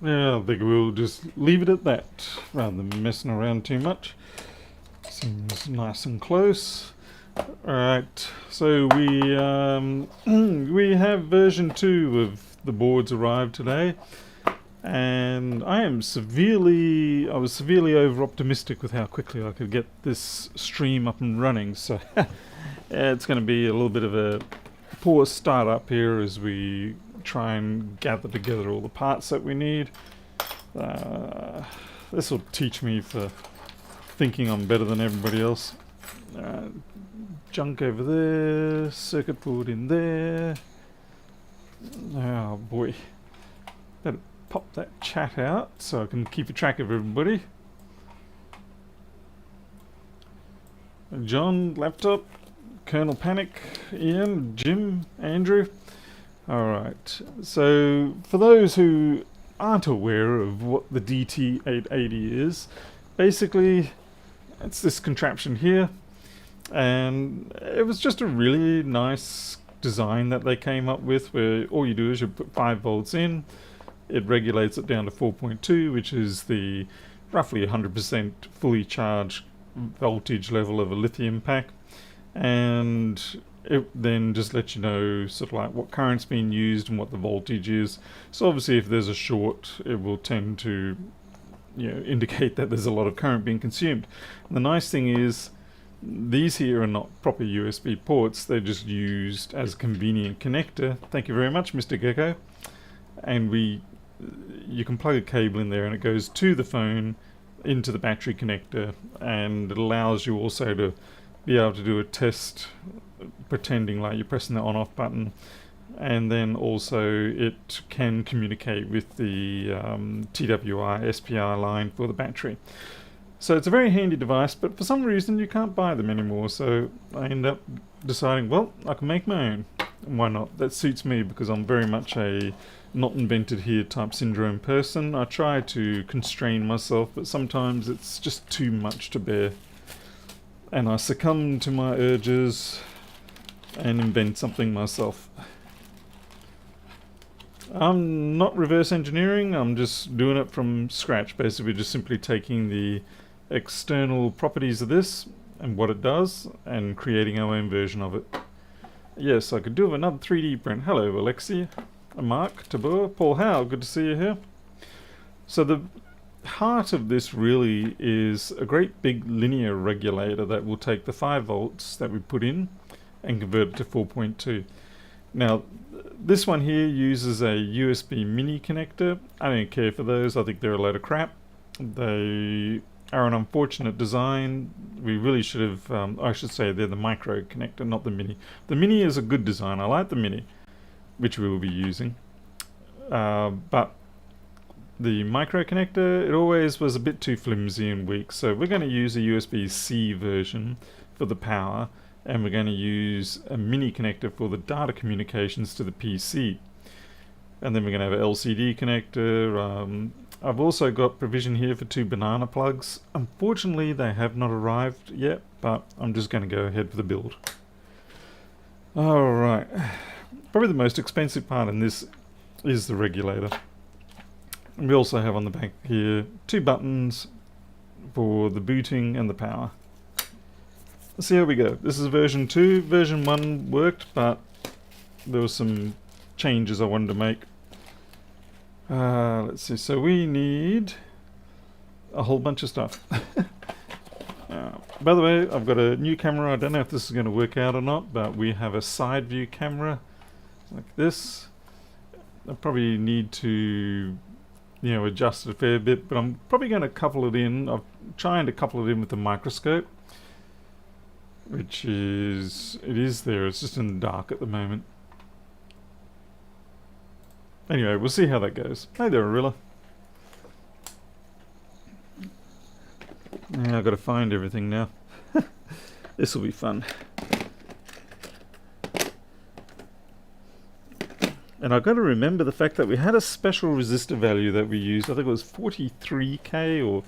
Yeah, I think we'll just leave it at that rather than messing around too much. Seems nice and close. Alright, so we we have version 2 of the boards arrived today, and I was severely over optimistic with how quickly I could get this stream up and running, so it's going to be a little bit of a poor start up here as we try and gather together all the parts that we need. This will teach me for thinking I'm better than everybody else. Junk over there, circuit board in there. Oh boy. Better pop that chat out so I can keep a track of everybody. John, laptop, Colonel Panic, Ian, Jim, Andrew. Alright, so for those who aren't aware of what the DT880 is, basically it's this contraption here, and it was just a really nice design that they came up with, where all you do is you put 5 volts in, it regulates it down to 4.2, which is the roughly 100% fully charged voltage level of a lithium pack, and it then just lets you know sort of like what current's being used and what the voltage is. So obviously if there's a short, it will tend to indicate that there's a lot of current being consumed. And the nice thing is these here are not proper USB ports, they're just used as a convenient connector. Thank you very much, Mr. Gecko. And you can plug a cable in there and it goes to the phone, into the battery connector, and it allows you also to be able to do a test pretending like you're pressing the on-off button, and then also it can communicate with the TWI SPI line for the battery. So it's a very handy device, but for some reason you can't buy them anymore, so I end up deciding, well, I can make my own. Why not? That suits me because I'm very much a not invented here type syndrome person. I try to constrain myself, but sometimes it's just too much to bear, and I succumb to my urges and invent something myself. I'm not reverse engineering, I'm just doing it from scratch, basically just simply taking the external properties of this and what it does and creating our own version of it. Yes, I could do another 3D print. Hello Alexi, Mark, Tabor, Paul Howe, good to see you here. So the heart of this really is a great big linear regulator that will take the 5 volts that we put in and convert it to 4.2. Now this one here uses a USB mini connector. I don't care for those, I think they're a load of crap. They are an unfortunate design. We really should have, I should say they're the micro connector, not the mini. The mini is a good design, I like the mini, which we will be using. But the micro connector, it always was a bit too flimsy and weak, so we're going to use a USB-C version for the power, and we're going to use a mini connector for the data communications to the PC. And then we're going to have an LCD connector. I've also got provision here for 2 banana plugs. Unfortunately they have not arrived yet, but I'm just going to go ahead with the build. Alright, probably the most expensive part in this is the regulator. And we also have on the back here 2 buttons for the booting and the power. Let's see how we go. This is version 2. Version 1 worked, but there were some changes I wanted to make. Let's see, so we need a whole bunch of stuff. By the way, I've got a new camera. I don't know if this is going to work out or not, but we have a side view camera like this. I probably need to adjust it a fair bit, but I'm probably going to couple it in. I'm trying to couple it in with the microscope, which is, it is there, it's just in the dark at the moment. Anyway, we'll see how that goes. Hey there, Arilla. Yeah, I've got to find everything now. This will be fun. And I've got to remember the fact that we had a special resistor value that we used. I think it was 43k or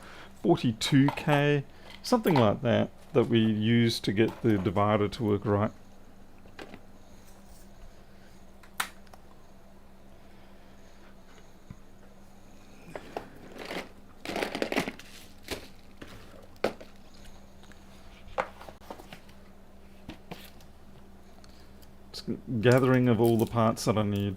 42k, something like that, that we used to get the divider to work right. gathering of all the parts that I need.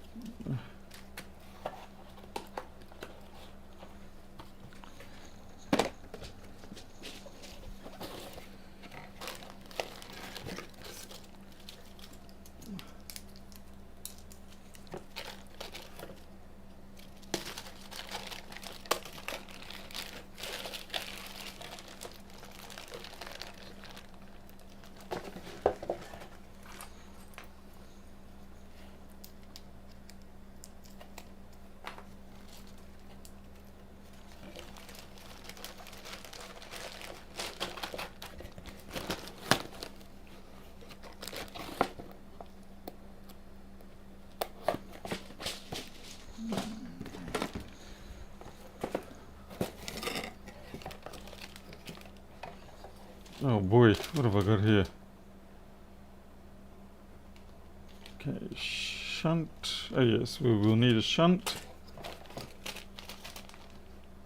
Oh boy, what have I got here? Okay, shunt. Oh yes, we will need a shunt.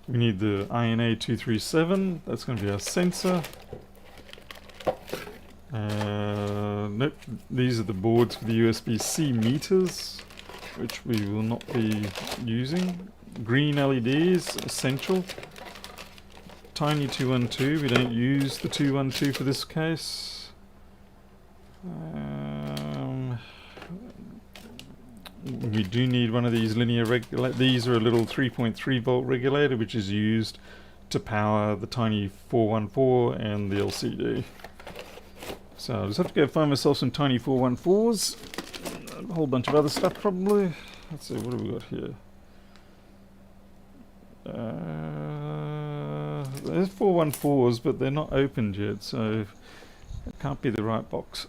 We need the INA237. That's going to be our sensor. Nope, these are the boards for the USB-C meters, which we will not be using. Green LEDs, essential. Tiny 212, we don't use the 212 for this case. We do need one of these linear regulators. These are a little 3.3 volt regulator which is used to power the tiny 414 and the LCD. So I'll just have to go find myself some tiny 414s. A whole bunch of other stuff probably. Let's see, what have we got here? There's 414s, but they're not opened yet, so it can't be the right box.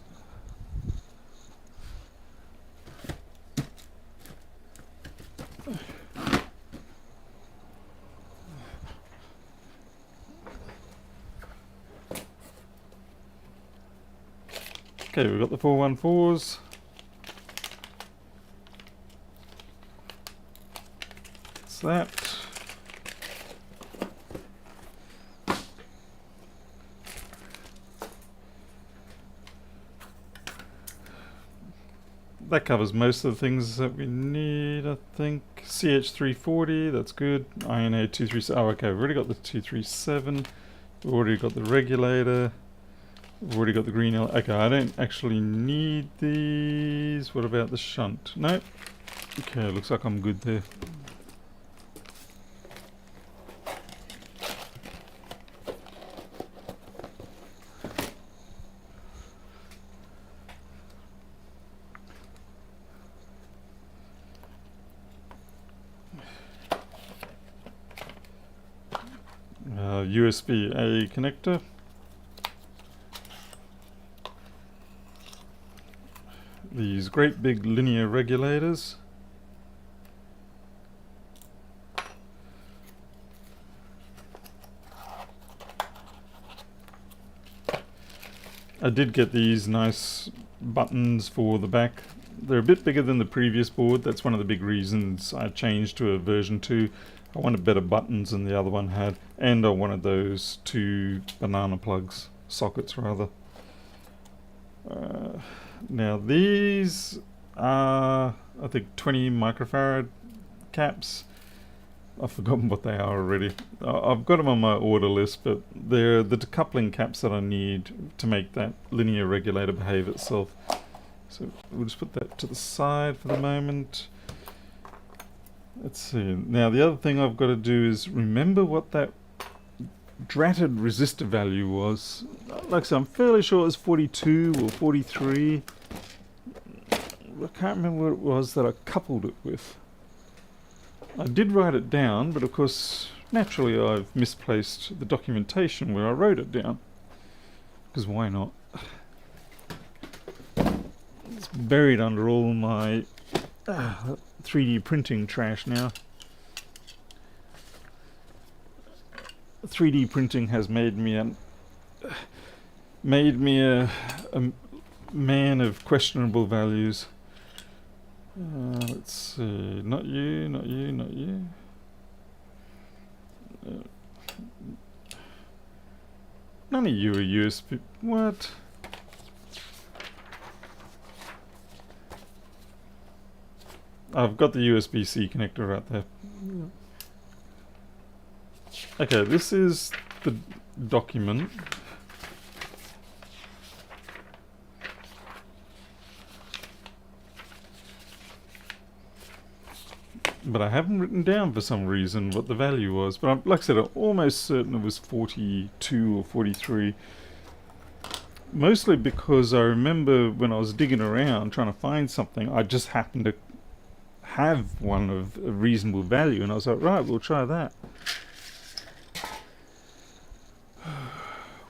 Okay, we've got the 414s. That's that. That covers most of the things that we need, I think. CH340, that's good. INA237. Oh, okay, we've already got the 237. We've already got the regulator. We've already got the green L. Okay, I don't actually need these. What about the shunt? Nope. Okay, looks like I'm good there. USB-A connector. These great big linear regulators. I did get these nice buttons for the back. They're a bit bigger than the previous board. That's one of the big reasons I changed to a version 2. I wanted better buttons than the other one had, and I wanted those 2 banana plugs, sockets rather. Now these are, I think, 20 microfarad caps. I've forgotten what they are already. I've got them on my order list, but they're the decoupling caps that I need to make that linear regulator behave itself. So we'll just put that to the side for the moment. Let's see. Now the other thing I've got to do is remember what that dratted resistor value was. Like I said, I'm fairly sure it was 42 or 43. I can't remember what it was that I coupled it with. I did write it down, but of course, naturally I've misplaced the documentation where I wrote it down. Because why not? It's buried under all my 3D printing trash now. 3D printing has made me a man of questionable values. Let's see. Not you, not you, not you. None of you are USB. What? I've got the USB-C connector right there. Okay, this is the document. But I haven't written down for some reason what the value was. But like I said, I'm almost certain it was 42 or 43. Mostly because I remember when I was digging around trying to find something, I just happened to have one of a reasonable value, and I was like, right, we'll try that.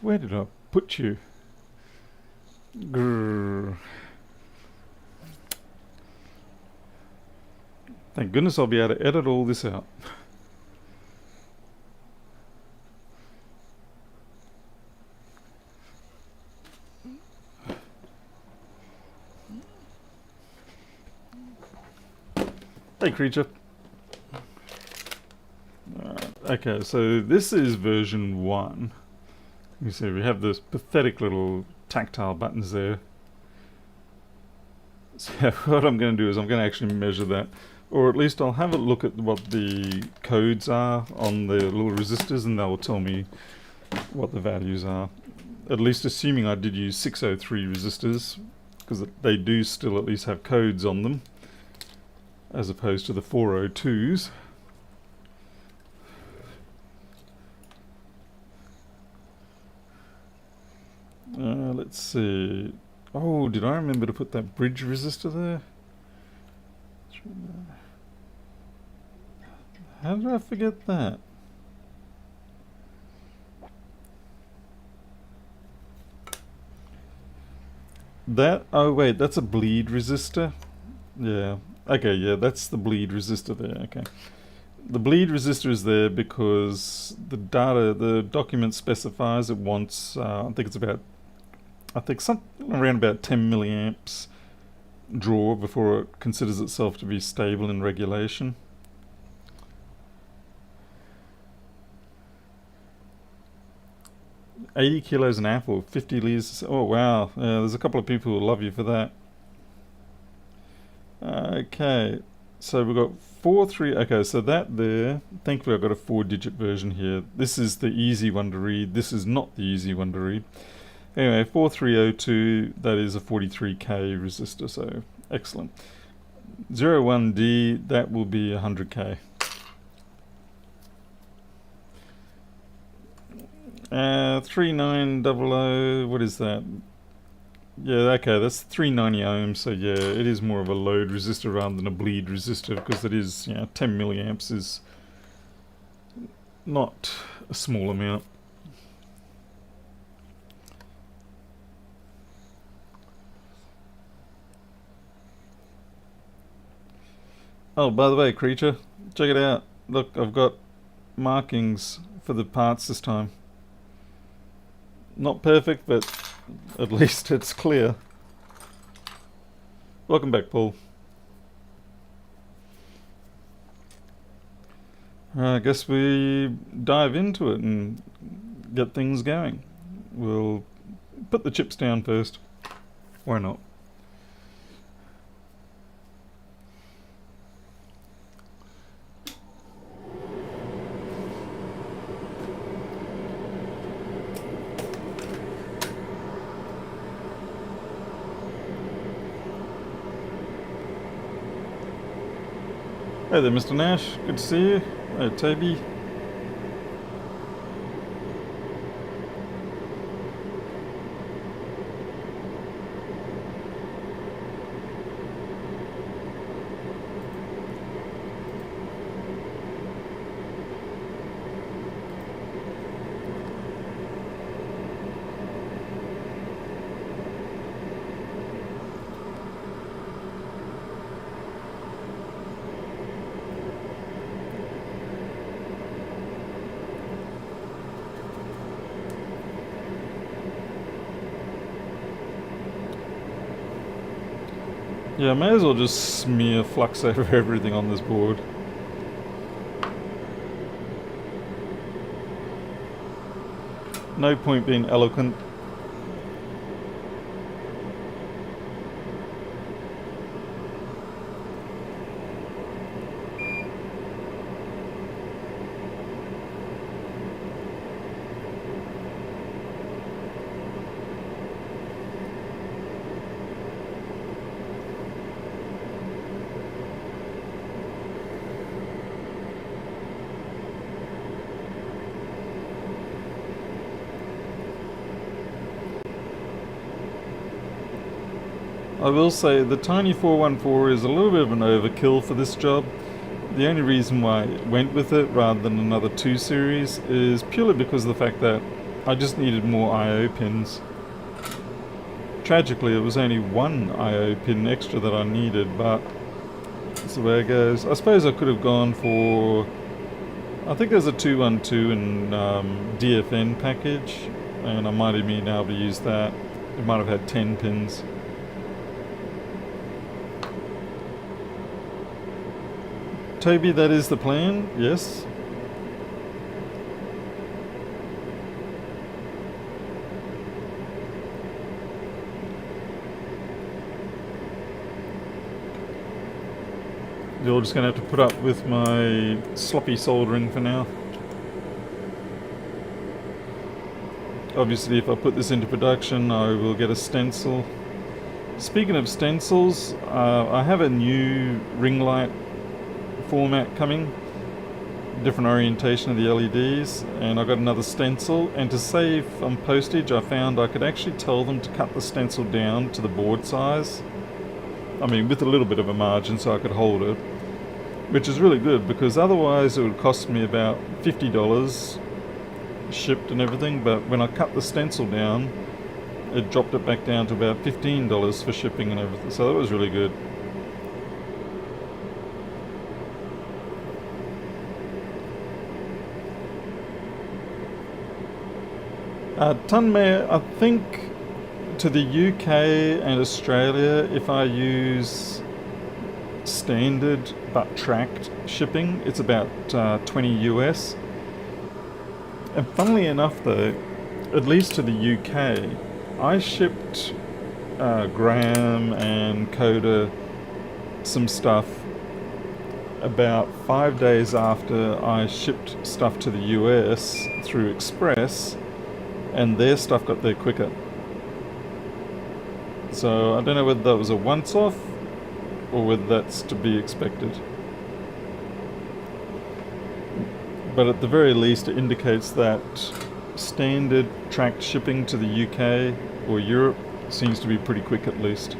Where did I put you? Grrr. Thank goodness I'll be able to edit all this out. Hey, creature. Okay, so this is version 1. You see, we have those pathetic little tactile buttons there. So what I'm going to do is I'm going to actually measure that. Or at least I'll have a look at what the codes are on the little resistors, and they'll tell me what the values are. At least assuming I did use 603 resistors, because they do still at least have codes on them, as opposed to the 402s. Let's see. Oh, did I remember to put that bridge resistor there? How did I forget that? Oh wait, that's a bleed resistor? Yeah. Okay, yeah, that's the bleed resistor there, okay. The bleed resistor is there because the document specifies it wants, I think something around about 10 milliamps draw before it considers itself to be stable in regulation. $80 kilos an apple, 50 litres. Oh wow, there's a couple of people who love you for that. Okay, so we've got 4-3. Okay, so that there. Thankfully, I've got a 4-digit version here. This is the easy one to read. This is not the easy one to read. Anyway, 4302. That is a 43k resistor. So excellent. 01D. That will be 100k. 3900. What is that? Yeah, okay, that's 390 ohms, so yeah, it is more of a load resistor rather than a bleed resistor, because it is, 10 milliamps is not a small amount. Oh, by the way, creature, check it out. Look, I've got markings for the parts this time. Not perfect, but at least it's clear. Welcome back, Paul. I guess we dive into it and get things going. We'll put the chips down first. Why not? Hey there, Mr. Nash. Good to see you. Hey, Toby. Yeah, I may as well just smear flux over everything on this board. No point being eloquent. I will say the Tiny 414 is a little bit of an overkill for this job. The only reason why I went with it rather than another 2 series is purely because of the fact that I just needed more I/O pins. Tragically, it was only 1 I/O pin extra that I needed, but that's the way it goes. I suppose I could have gone for, I think there's a 212 in DFN package, and I might have been able to use that. It might have had 10 pins. Toby, that is the plan, yes. You're just going to have to put up with my sloppy soldering for now. Obviously, if I put this into production, I will get a stencil. Speaking of stencils, I have a new ring light format coming, different orientation of the LEDs, and I got another stencil. And to save on postage, I found I could actually tell them to cut the stencil down to the board size. I mean, with a little bit of a margin so I could hold it, which is really good because otherwise it would cost me about $50 shipped and everything. But when I cut the stencil down, it dropped it back down to about $15 for shipping and everything, so that was really good. Tunme, I think to the UK and Australia, if I use standard but tracked shipping, it's about 20 US. And funnily enough though, at least to the UK, I shipped Graham and Coda some stuff about 5 days after I shipped stuff to the US through Express, and their stuff got there quicker. So I don't know whether that was a once-off or whether that's to be expected. But at the very least it indicates that standard tracked shipping to the UK or Europe seems to be pretty quick at least.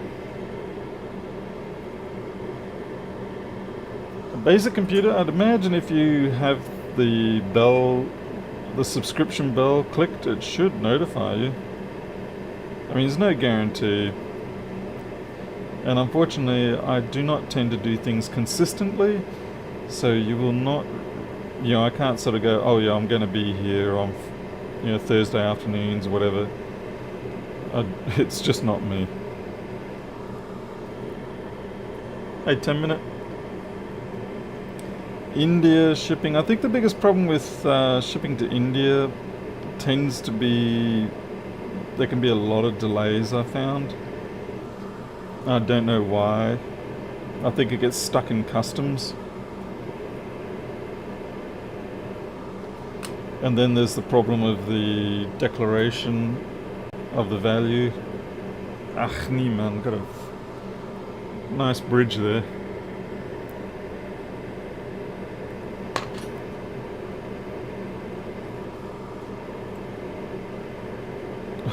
A basic computer, I'd imagine if you have the bell, the subscription bell clicked, it should notify you. I mean, there's no guarantee. And unfortunately, I do not tend to do things consistently, so you will not, you know, I can't sort of go, oh yeah, I'm going to be here on, you know, Thursday afternoons or whatever. It's just not me. Hey, 10 minute. India shipping. I think the biggest problem with shipping to India tends to be there can be a lot of delays, I found. I don't know why. I think it gets stuck in customs. And then there's the problem of the declaration of the value. Ach nee man, got a nice bridge there.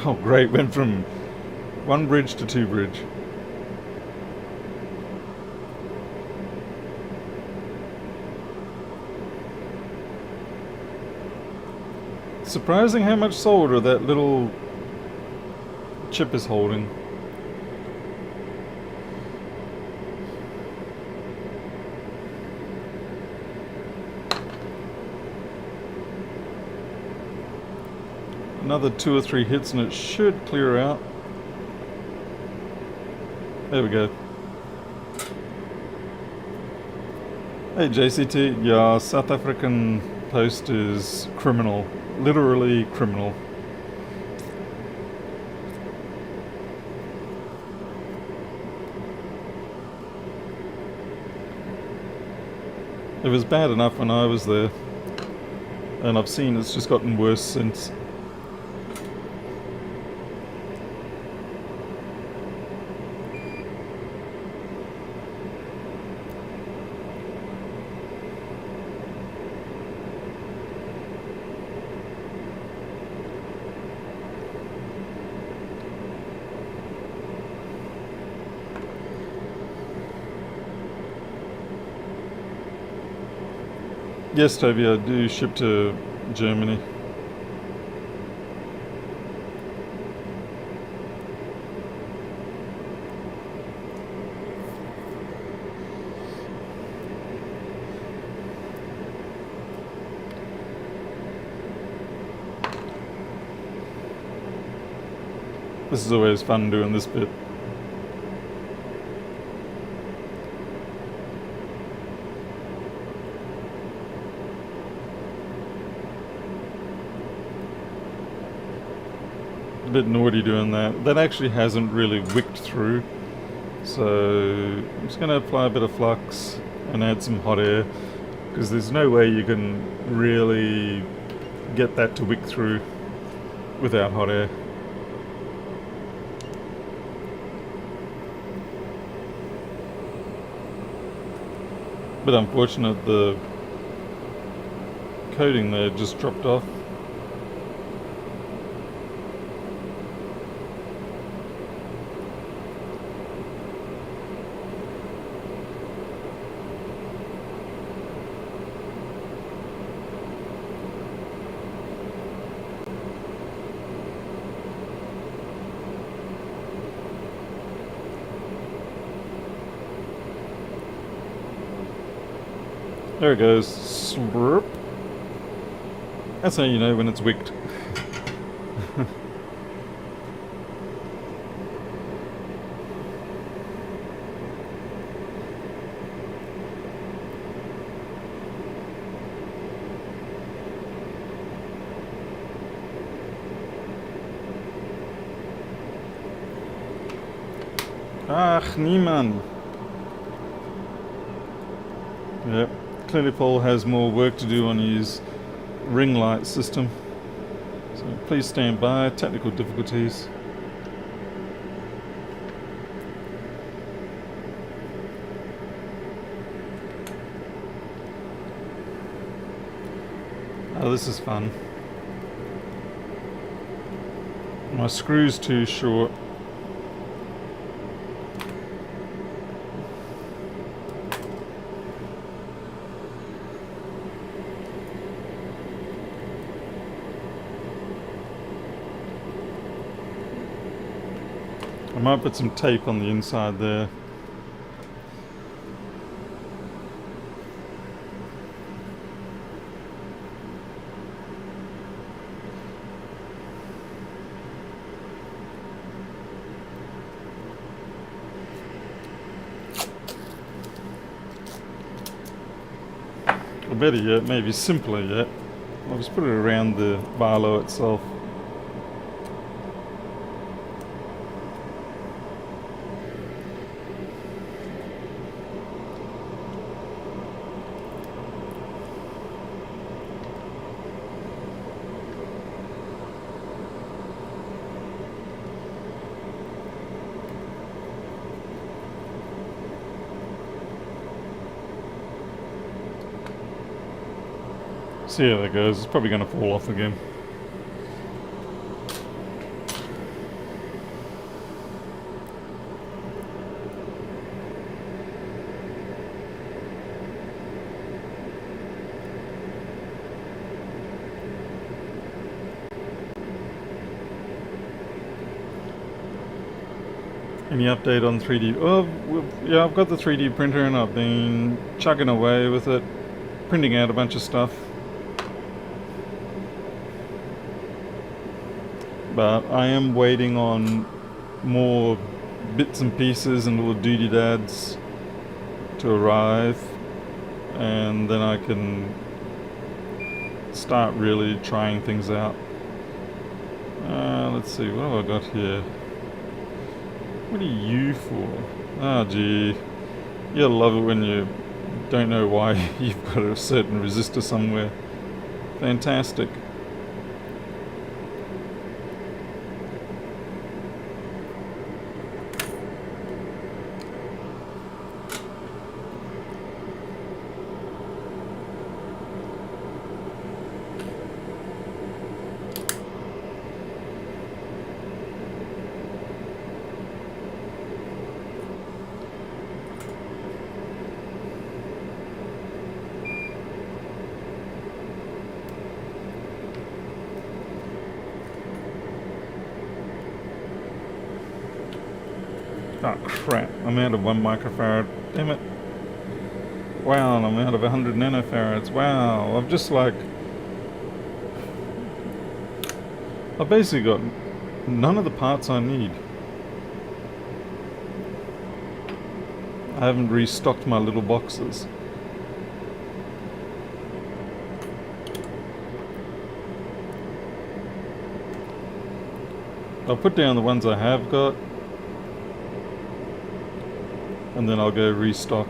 Oh great, went from 1 bridge to 2 bridge. Surprising how much solder that little chip is holding. Another 2 or 3 hits and it should clear out. There we go. Hey JCT, yeah, South African post is criminal. Literally criminal. It was bad enough when I was there, and I've seen it's just gotten worse since. Yes, Toby, I do ship to Germany. This is always fun doing this bit. A bit naughty doing that. That actually hasn't really wicked through. So I'm just going to apply a bit of flux and add some hot air, because there's no way you can really get that to wick through without hot air. Bit unfortunate the coating there just dropped off. There it goes. Slurp. That's how you know when it's wicked. Ach, niemand. Yep. Clearly Paul has more work to do on his ring light system. So please stand by. Technical difficulties. Oh, this is fun. My screw's too short. I might put some tape on the inside there. Or better yet, maybe simpler yet, I'll just put it around the Barlow itself. See how that goes. It's probably going to fall off again. Any update on 3D? Oh, yeah, I've got the 3D printer and I've been chugging away with it, printing out a bunch of stuff. But I am waiting on more bits and pieces and little doodads to arrive, and then I can start really trying things out. Let's see, what have I got here? What are you for? Ah, gee. You'll love it when you don't know why you've got a certain resistor somewhere. Fantastic. Oh crap, I'm out of 1 microfarad. Damn it. Wow, and I'm out of 100 nanofarads. Wow, I've just like... I've basically got none of the parts I need. I haven't restocked my little boxes. I'll put down the ones I have got, and then I'll go restock.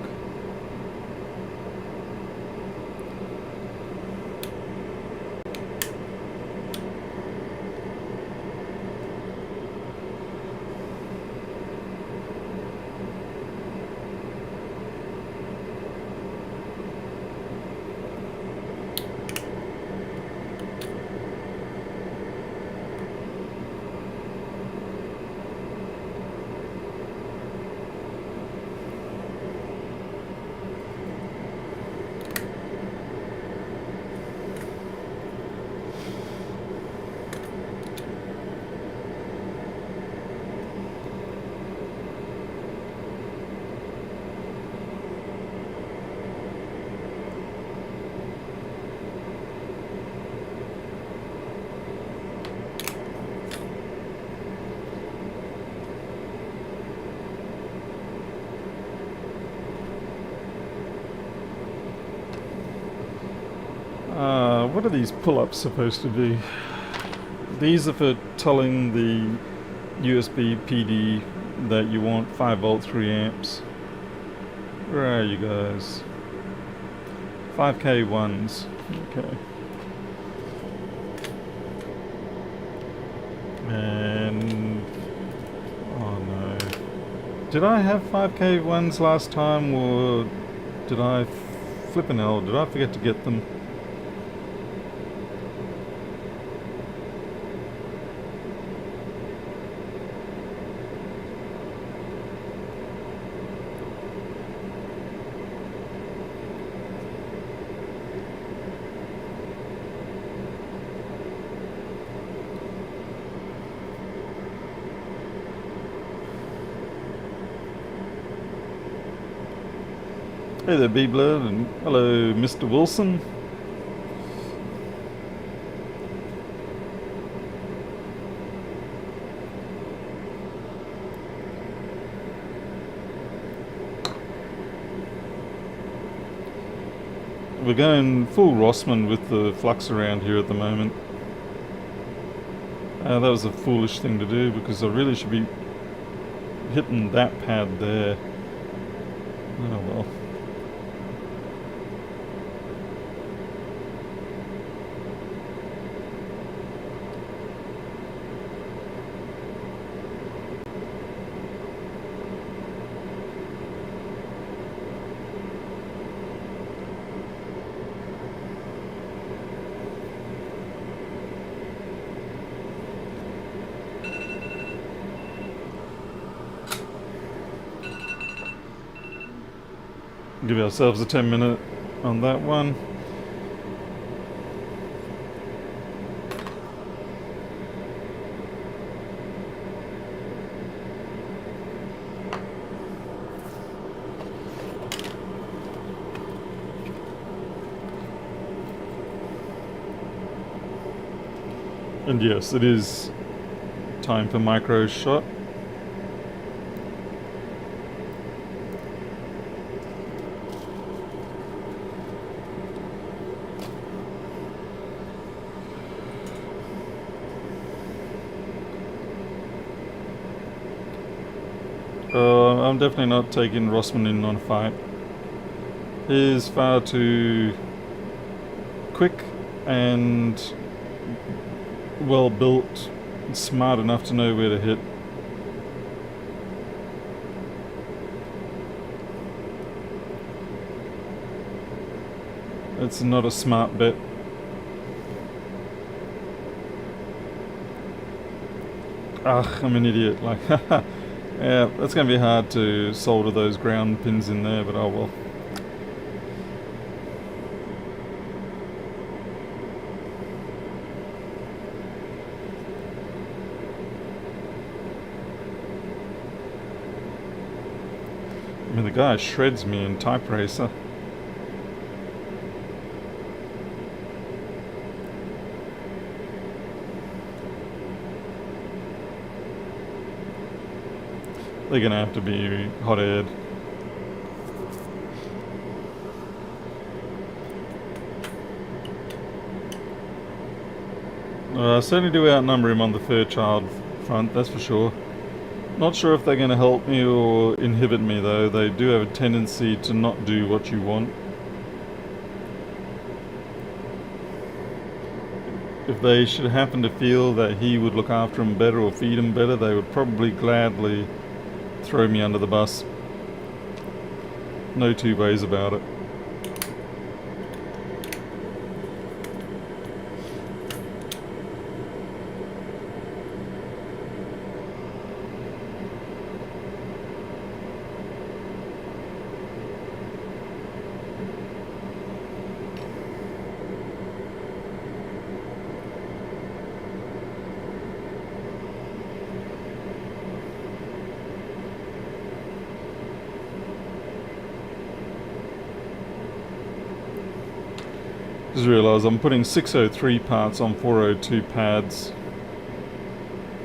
What are these pull-ups supposed to do? These are for tolling the USB PD that you want 5 volt 3 amps. Where are you guys? 5K ones. Okay. And oh no. Did I have 5K ones last time, or did I flippin' hell? Did I forget to get them? Hey there, B-Blood, and hello, Mr. Wilson. We're going full Rossmann with the flux around here at the moment. That was a foolish thing to do, because I really should be hitting that pad there. Oh well. Give ourselves a 10-minute on that one. And yes, it is time for micro shot. I'm definitely not taking Rossmann in on a fight. He is far too quick and well built, smart enough to know where to hit. It's not a smart bet. Ugh, I'm an idiot. Like, yeah, that's going to be hard to solder those ground pins in there, but oh well. mean, the guy shreds me in Type Racer. They're gonna have to be hot-aired. I certainly do outnumber him on the Fairchild front, that's for sure. Not sure if they're going to help me or inhibit me though. They do have a tendency to not do what you want. If they should happen to feel that he would look after him better or feed him better, they would probably gladly throw me under the bus. No two ways about it. Just realised I'm putting 603 parts on 402 pads.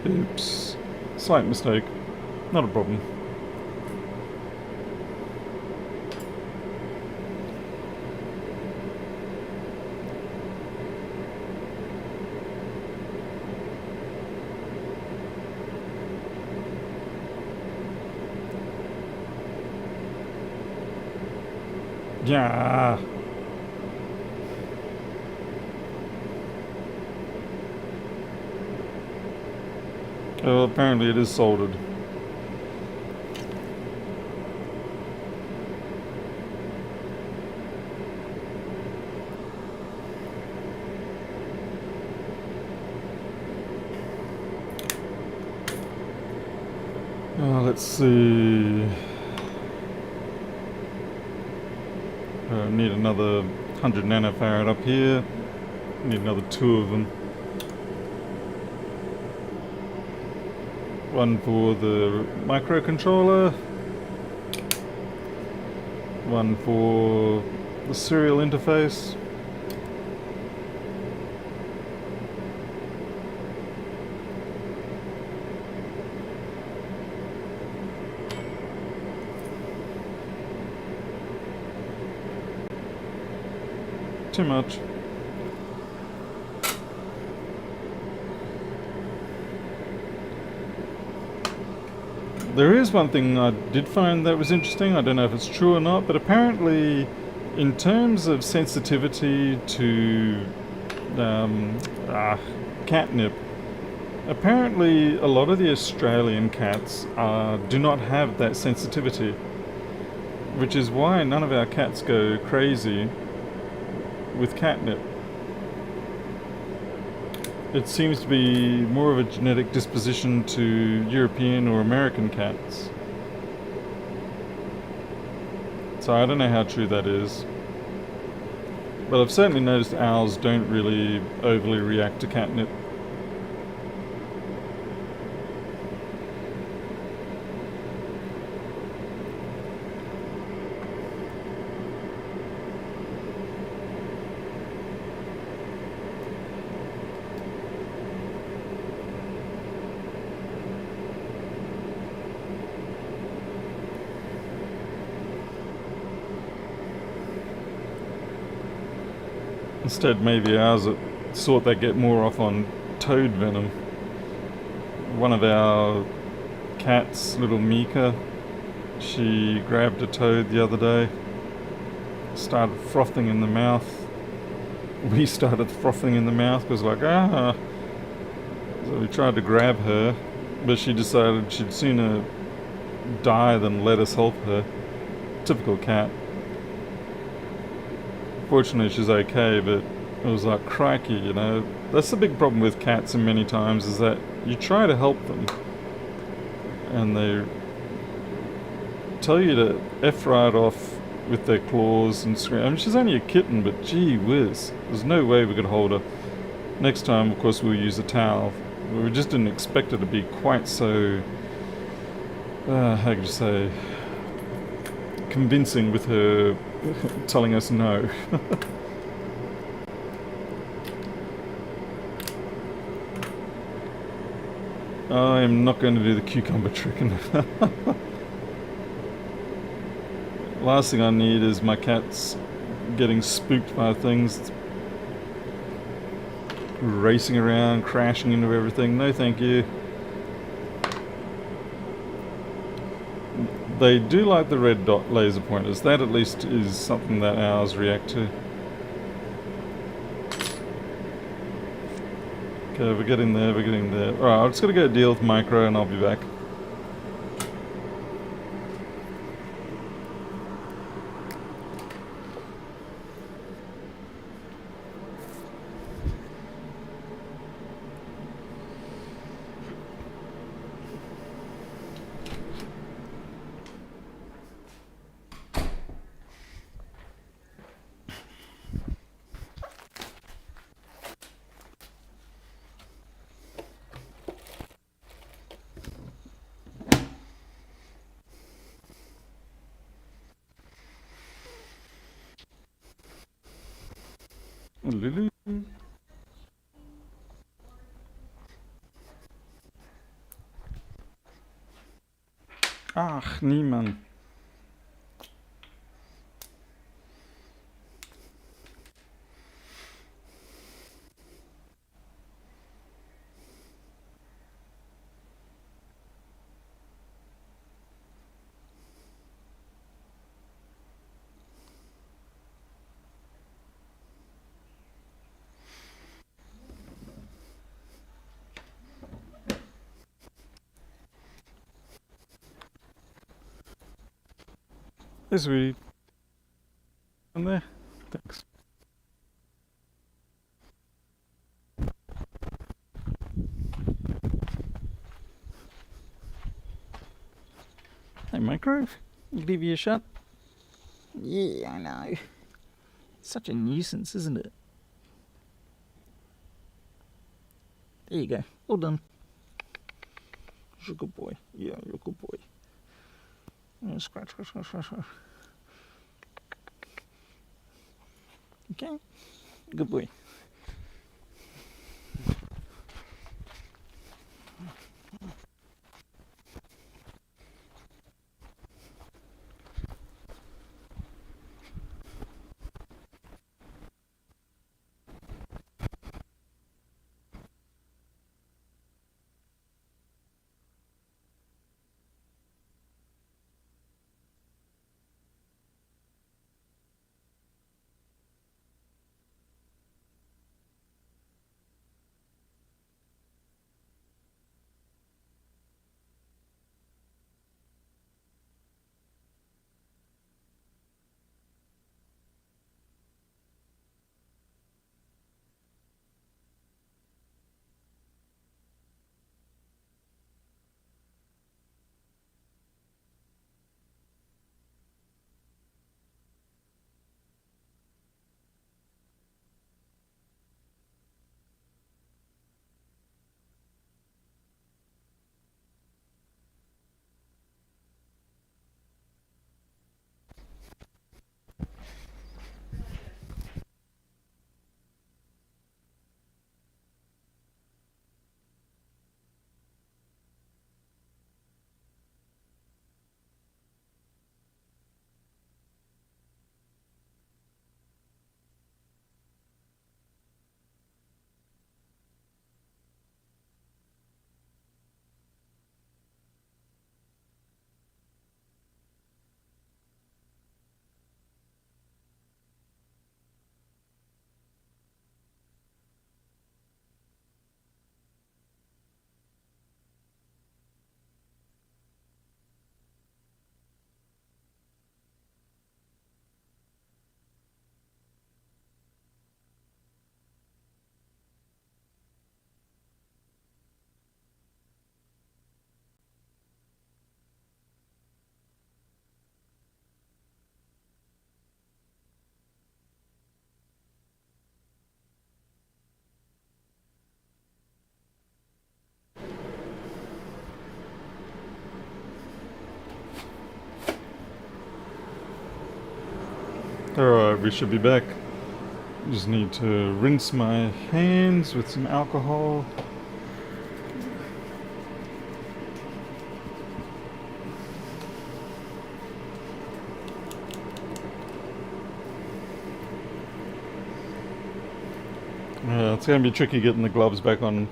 Oops. Slight mistake. Not a problem. Yeah. Well, apparently it is soldered. Let's see. Need another 100 nanofarad up here. Need another 2 of them. One for the microcontroller, one for the serial interface. Too much. There is one thing I did find that was interesting. I don't know if it's true or not, but apparently in terms of sensitivity to catnip, apparently a lot of the Australian cats do not have that sensitivity, which is why none of our cats go crazy with catnip. It seems to be more of a genetic disposition to European or American cats. So I don't know how true that is. But I've certainly noticed owls don't really overly react to catnip. Instead, maybe ours thought they'd get more off on toad venom. One of our cats, little Mika, she grabbed a toad the other day, started frothing in the mouth. We started frothing in the mouth because like, ah. So we tried to grab her, but she decided she'd sooner die than let us help her. Typical cat. Fortunately she's okay, but it was like, crikey, you know. That's the big problem with cats and many times is that you try to help them and they tell you to F right off with their claws and scream. I mean, she's only a kitten, but gee whiz, there's no way we could hold her. Next time, of course, we'll use a towel. We just didn't expect her to be quite so, how could you say, convincing with her telling us no. I am not going to do the cucumber trick. Last thing I need is my cats getting spooked by things, racing around, crashing into everything. No thank you. They do like the red dot laser pointers. That at least is something that ours react to. Okay, we're getting there, we're getting there. Alright, I'm just gonna go deal with micro and I'll be back. Lulu. Ach, niemand. Hey, sweetie. In there? Thanks. Hey, Micro. Give you a shot? Yeah, I know. Such a nuisance, isn't it? There you go. All done. You're a good boy. Yeah, you're a good boy. Scratch, scratch, scratch, scratch, scratch. Okay. Good boy. Alright, we should be back. Just need to rinse my hands with some alcohol. Yeah, it's going to be tricky getting the gloves back on.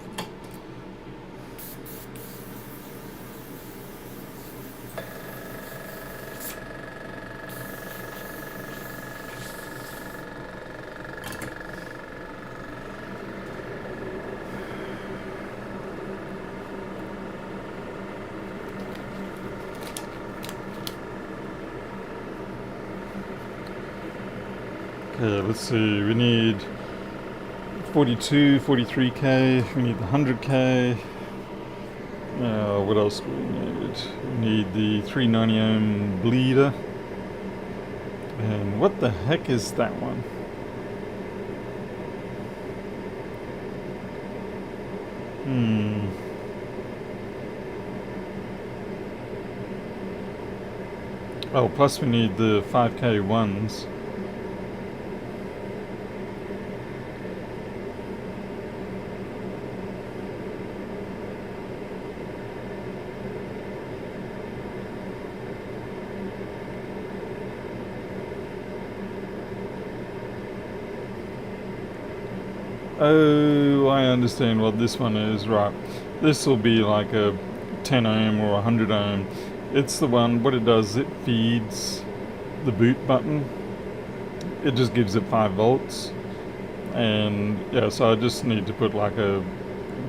Okay, let's see, we need 42, 43k, we need the 100k. What else do we need? We need the 390 ohm bleeder. And what the heck is that one? Oh, plus we need the 5k ones. Oh, I understand what this one is, right. This will be like a 10 ohm or 100 ohm. It's the one, what it does, it feeds the boot button. It just gives it 5 volts. And yeah, so I just need to put like a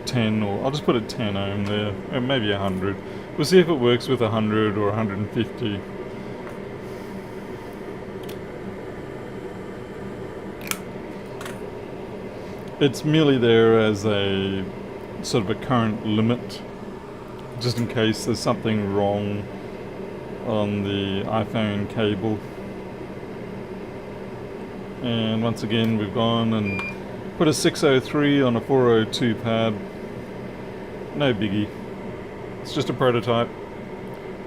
10, or I'll just put a 10 ohm there, or maybe 100. We'll see if it works with 100 or 150. It's merely there as a sort of a current limit, just in case there's something wrong on the iPhone cable. And once again, we've gone and put a 603 on a 402 pad. No biggie. It's just a prototype.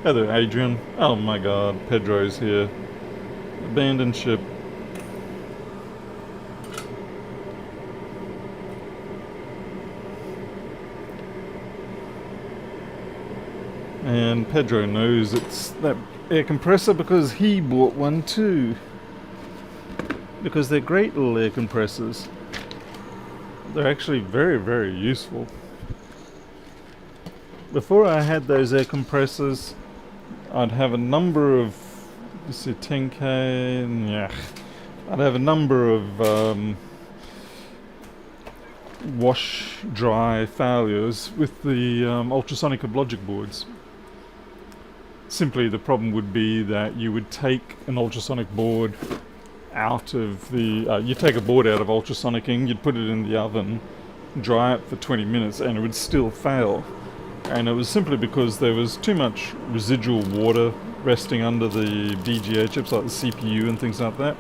Hello, Adrian. Oh my god, Pedro's here. Abandoned ship. And Pedro knows it's that air compressor because he bought one too. Because they're great little air compressors. They're actually very, very useful. Before I had those air compressors, I'd have a number of, let's see, 10k, and yeah, I'd have a number of wash dry failures with the ultrasonic logic boards. Simply the problem would be that you would take an ultrasonic board out of the, you'd take a board out of ultrasonicing, you'd put it in the oven, dry it for 20 minutes and it would still fail. And it was simply because there was too much residual water resting under the VGA chips like the CPU and things like that.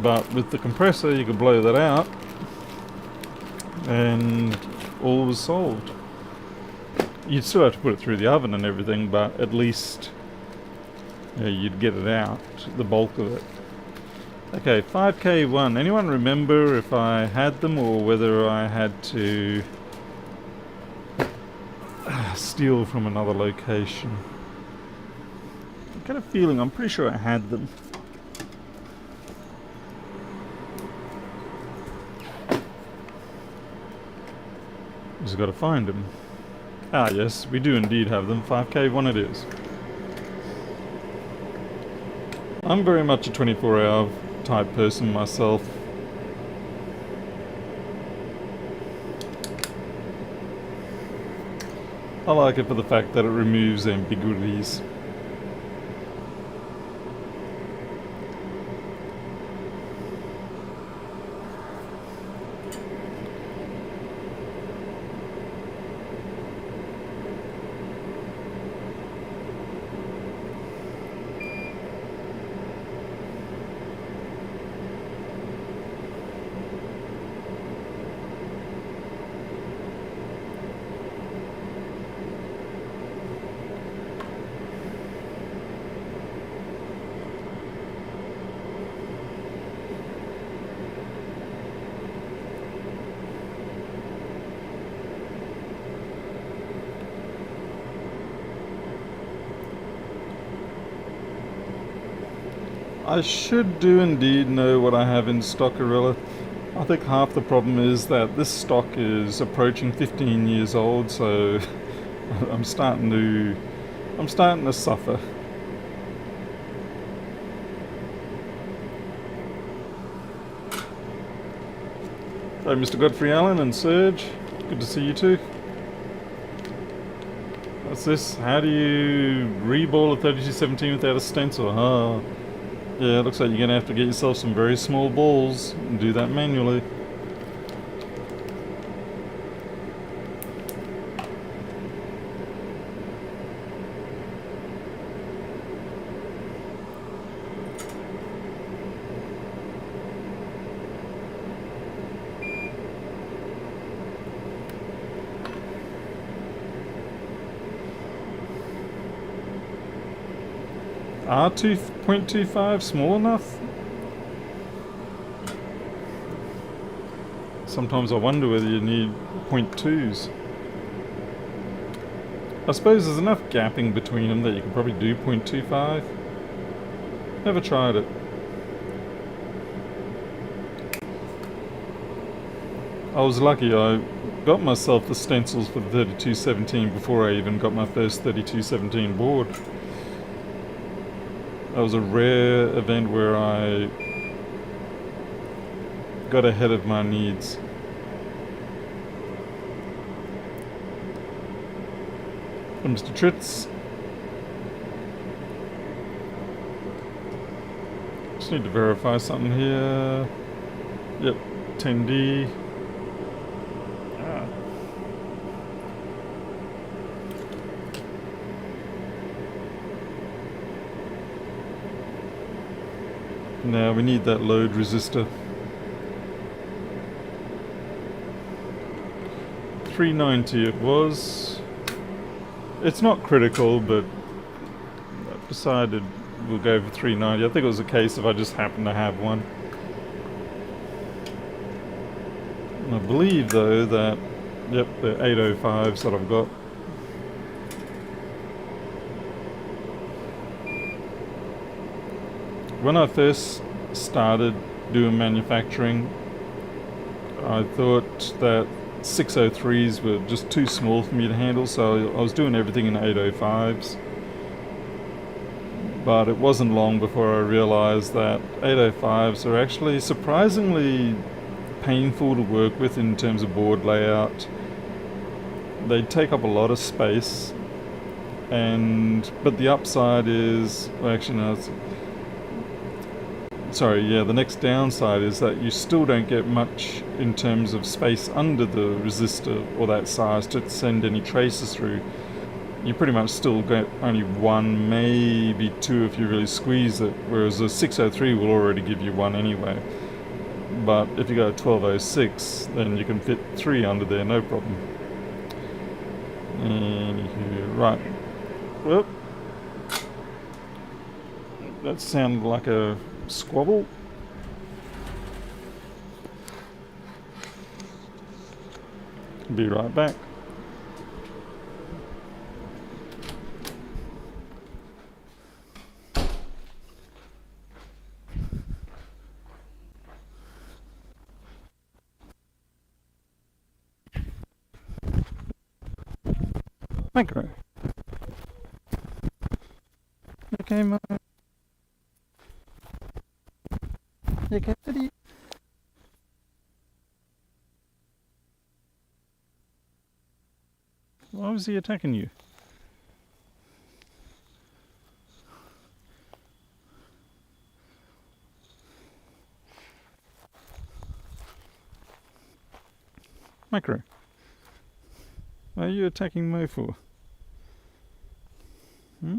But with the compressor you could blow that out and all was solved. You'd still have to put it through the oven and everything, but at least you'd get it out, the bulk of it. Okay, 5K1. Anyone remember if I had them or whether I had to steal from another location? I got a feeling, I'm pretty sure I had them. Just got to find them. Ah yes, we do indeed have them. 5K1 it is. I'm very much a 24-hour type person myself. I like it for the fact that it removes ambiguities. I should do indeed know what I have in stock, Gorilla. I think half the problem is that this stock is approaching 15 years old, so I'm starting to suffer. Hello, Mr. Godfrey Allen and Serge. Good to see you too. What's this? How do you reball a 3217 without a stencil? Oh, yeah, it looks like you're going to have to get yourself some very small balls and do that manually. R2.25 small enough? Sometimes I wonder whether you need 0.2s. I suppose there's enough gapping between them that you can probably do 0.25. Never tried it. I was lucky, I got myself the stencils for the 3217 before I even got my first 3217 board. That was a rare event where I got ahead of my needs. And Mr. Tritz. Just need to verify something here. Yep, 10D. Now we need that load resistor. 390 it was. It's not critical, but I've decided we'll go for 390. I think it was a case if I just happened to have one. And I believe though that, yep, the 805s that I've got. When I first started doing manufacturing, I thought that 603s were just too small for me to handle, so I was doing everything in 805s. But it wasn't long before I realized that 805s are actually surprisingly painful to work with in terms of board layout. They take up a lot of space, but the upside is, well, actually no, the next downside is that you still don't get much in terms of space under the resistor or that size to send any traces through. You pretty much still get only one, maybe two if you really squeeze it, whereas a 603 will already give you one anyway. But if you go 1206, then you can fit three under there, no problem. Right. Well, that sounded like a squabble. Be right back. Micro. Okay, okay, Teddy. Why was he attacking you? Micro. Why are you attacking Mo for? Hmm?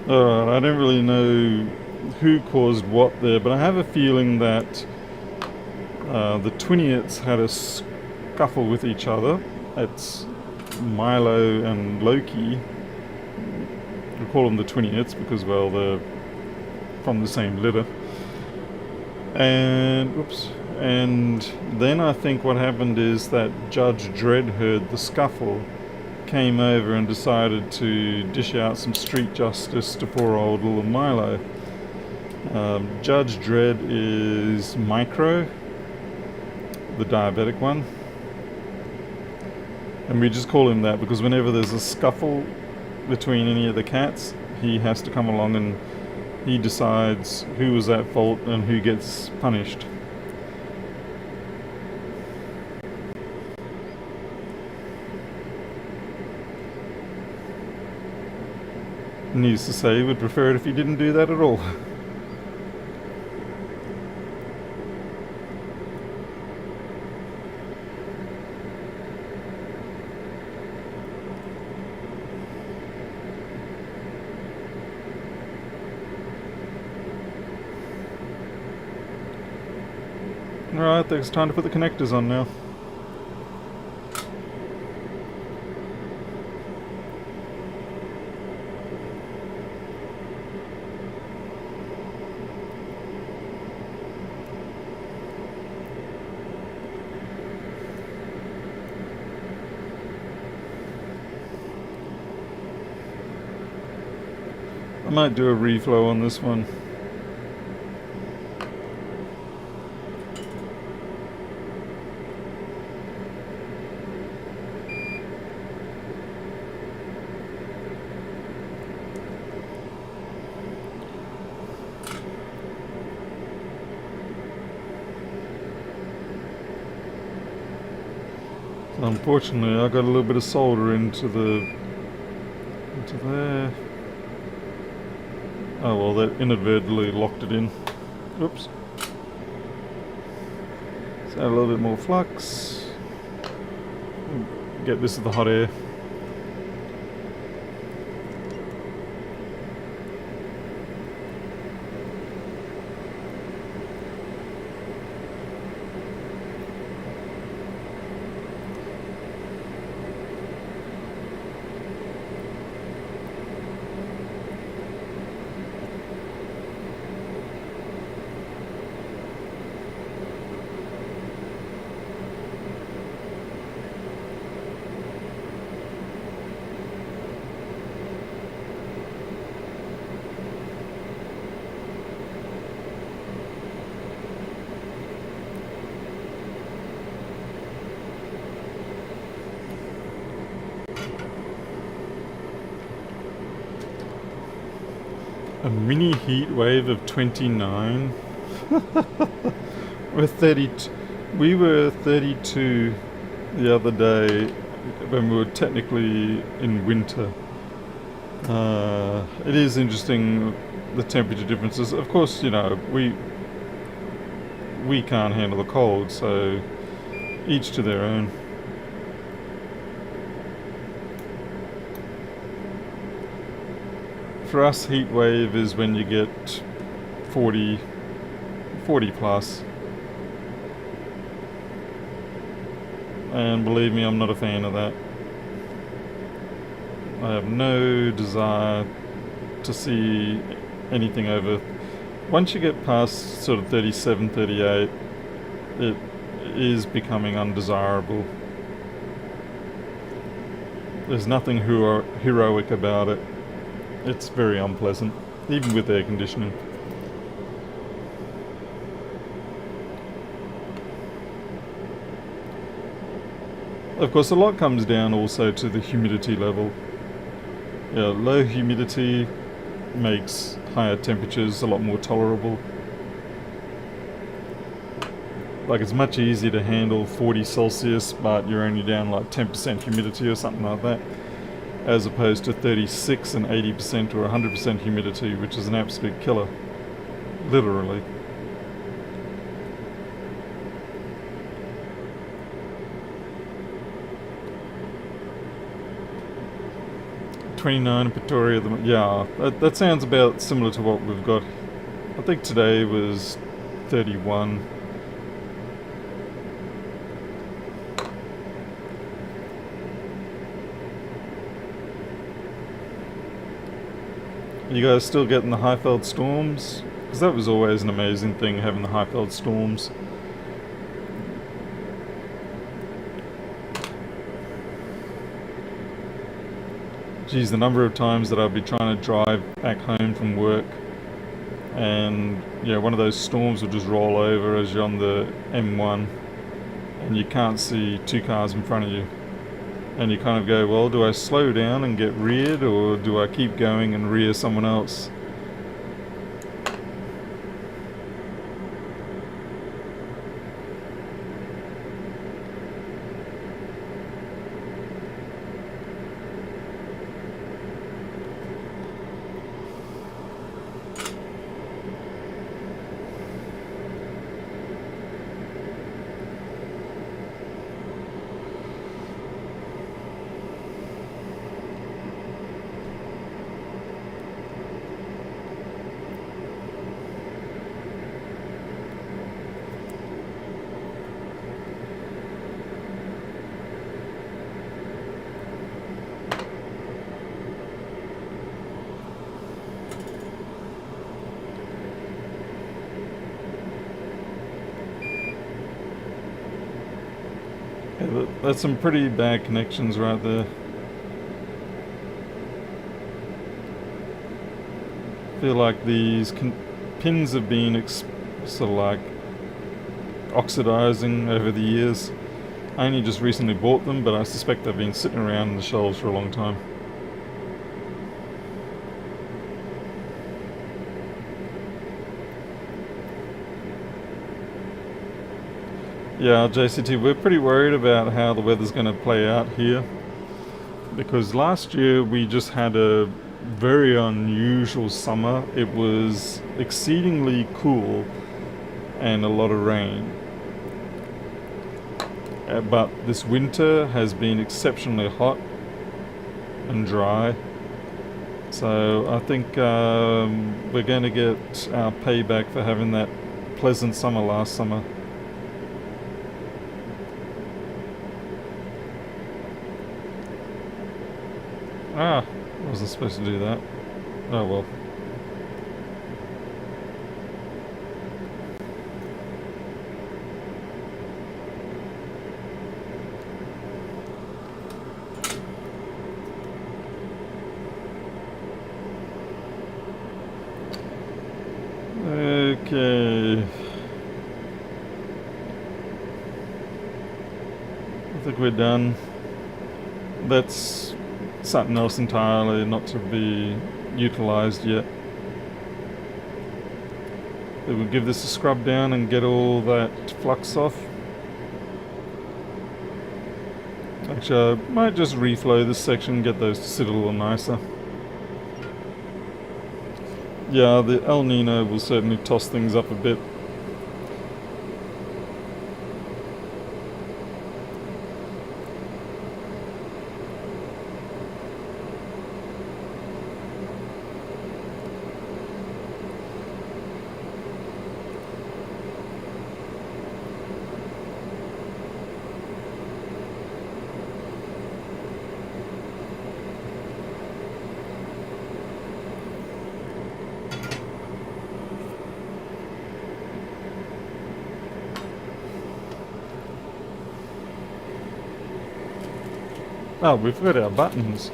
Alright, I don't really know who caused what there, but I have a feeling that the Twiniots had a scuffle with each other. It's Milo and Loki. We call them the Twiniots because, well, they're from the same litter. And, whoops. And then I think what happened is that Judge Dredd heard the scuffle, came over and decided to dish out some street justice to poor old little Milo. Judge Dredd is Micro, the diabetic one. And we just call him that because whenever there's a scuffle between any of the cats, he has to come along and he decides who was at fault and who gets punished. Needless to say, would prefer it if he didn't do that at all. Alright, I think it's time to put the connectors on now. I might do a reflow on this one. Unfortunately, I got a little bit of solder into there. Oh well, that inadvertently locked it in. Oops. Let's add a little bit more flux. Get this to the hot air. A mini heat wave of 29. We're 32. We were 32 the other day when we were technically in winter. It is interesting the temperature differences. Of course, you know, we can't handle the cold, so each to their own. For us, heat wave is when you get 40 plus. And believe me, I'm not a fan of that. I have no desire to see anything over. Once you get past sort of 37, 38, it is becoming undesirable. There's nothing heroic about it. It's very unpleasant, even with air conditioning. Of course, a lot comes down also to the humidity level. Yeah, low humidity makes higher temperatures a lot more tolerable. Like, it's much easier to handle 40 Celsius, but you're only down like 10% humidity or something like that, as opposed to 36 and 80% or 100% humidity, which is an absolute killer, literally. 29 in Pretoria. Yeah, that sounds about similar to what we've got. I think today was 31. You guys still getting the Highveld storms? Because that was always an amazing thing, having the Highveld storms. Geez, the number of times that I'd be trying to drive back home from work and yeah, one of those storms would just roll over as you're on the M1 and you can't see two cars in front of you. And you kind of go, well, do I slow down and get reared, or do I keep going and rear someone else? Yeah, that's some pretty bad connections right there. I feel like these pins have been sort of like oxidizing over the years. I only just recently bought them, but I suspect they've been sitting around in the shelves for a long time. Yeah, JCT, we're pretty worried about how the weather's going to play out here, because last year we just had a very unusual summer. It was exceedingly cool and a lot of rain. But this winter has been exceptionally hot and dry. So I think we're going to get our payback for having that pleasant summer last summer. Ah, I wasn't supposed to do that. Oh well. Okay. I think we're done. That's something else entirely, not to be utilized yet. It will give this a scrub down and get all that flux off. Actually, I might just reflow this section and get those to sit a little nicer. Yeah, the El Nino will certainly toss things up a bit. Oh, we forgot our buttons.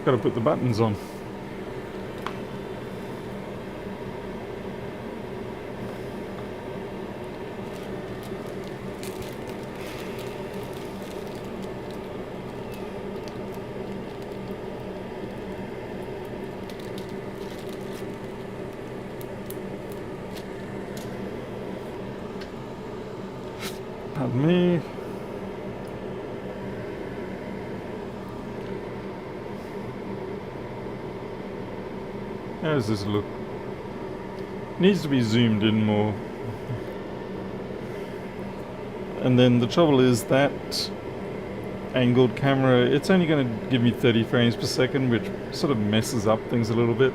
Got to put the buttons on. Pardon me. How does this look? Needs to be zoomed in more. And then the trouble is that angled camera, it's only going to give me 30 frames per second, which sort of messes up things a little bit.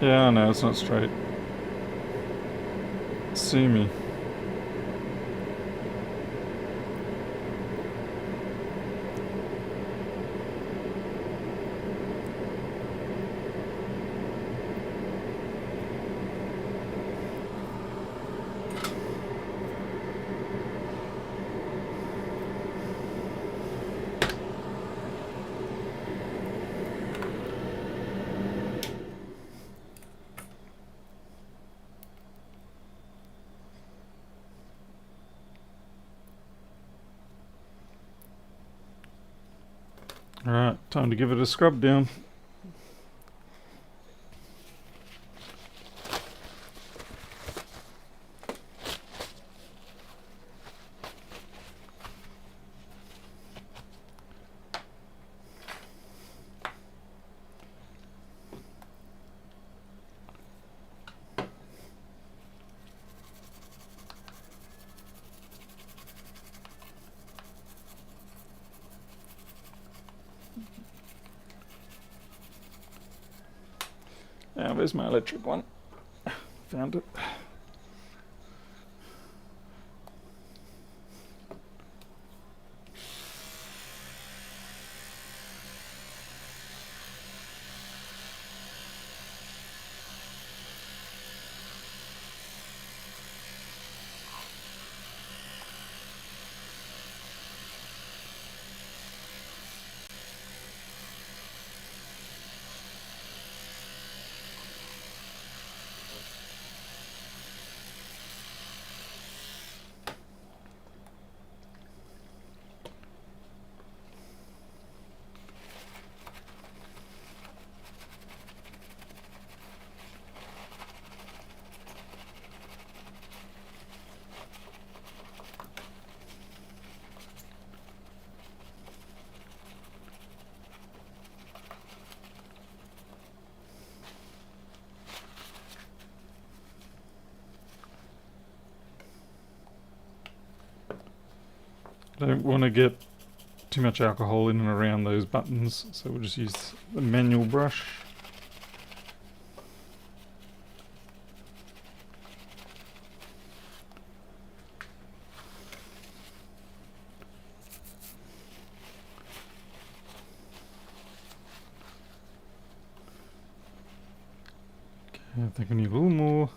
Yeah, no, it's not straight. Sue me. Alright, time to give it a scrub down. Now, where's my electric one? Found it. Don't want to get too much alcohol in and around those buttons, so we'll just use the manual brush. Okay, I think I need a little more.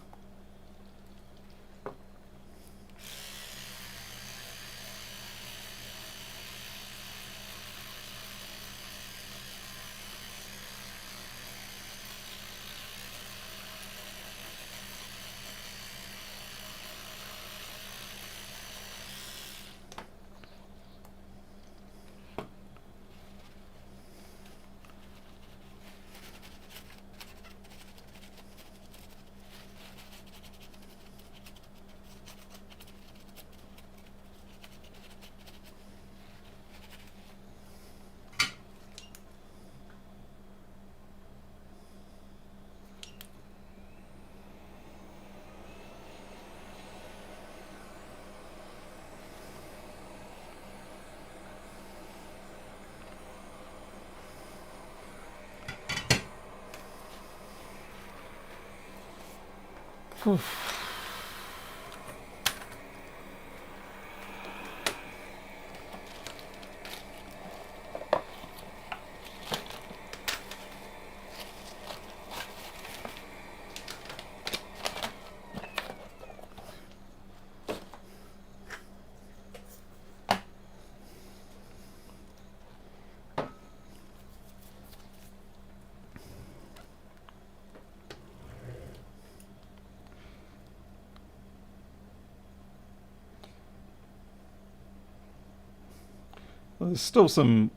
there's still some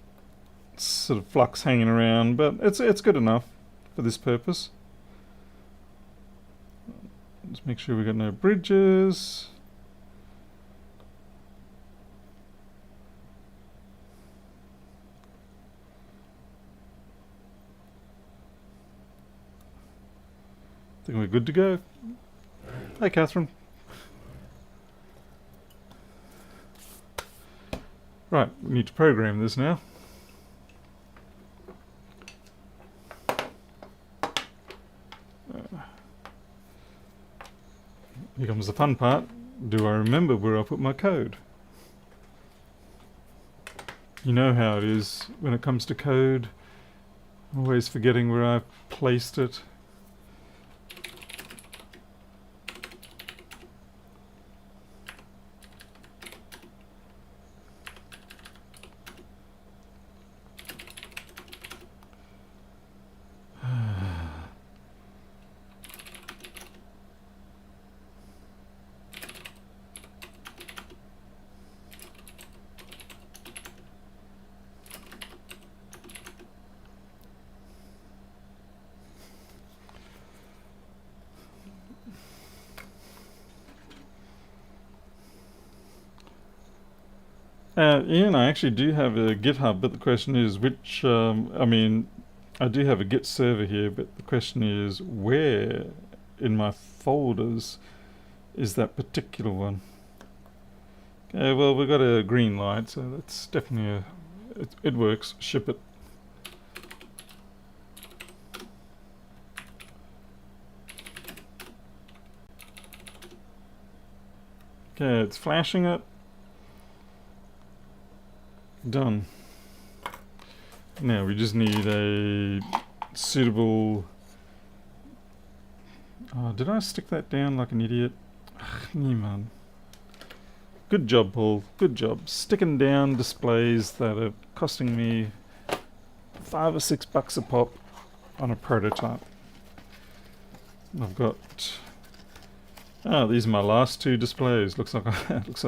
sort of flux hanging around, but it's good enough for this purpose. Just make sure we got no bridges. I think we're good to go. Hey, Catherine. Right, we need to program this now. Here comes the fun part. Do I remember where I put my code? You know how it is when it comes to code. Always forgetting where I've placed it. Ian, I actually do have a GitHub, but the question is which, I mean, I do have a Git server here, but the question is where in my folders is that particular one? Okay, well, we've got a green light, so that's definitely it works. Ship it. Okay, it's flashing it. Done. Now we just need a suitable... Oh, did I stick that down like an idiot? Ugh, man. Good job, Paul. Good job. Sticking down displays that are costing me $5 or $6 a pop on a prototype. I've got... Oh, these are my last two displays. Looks like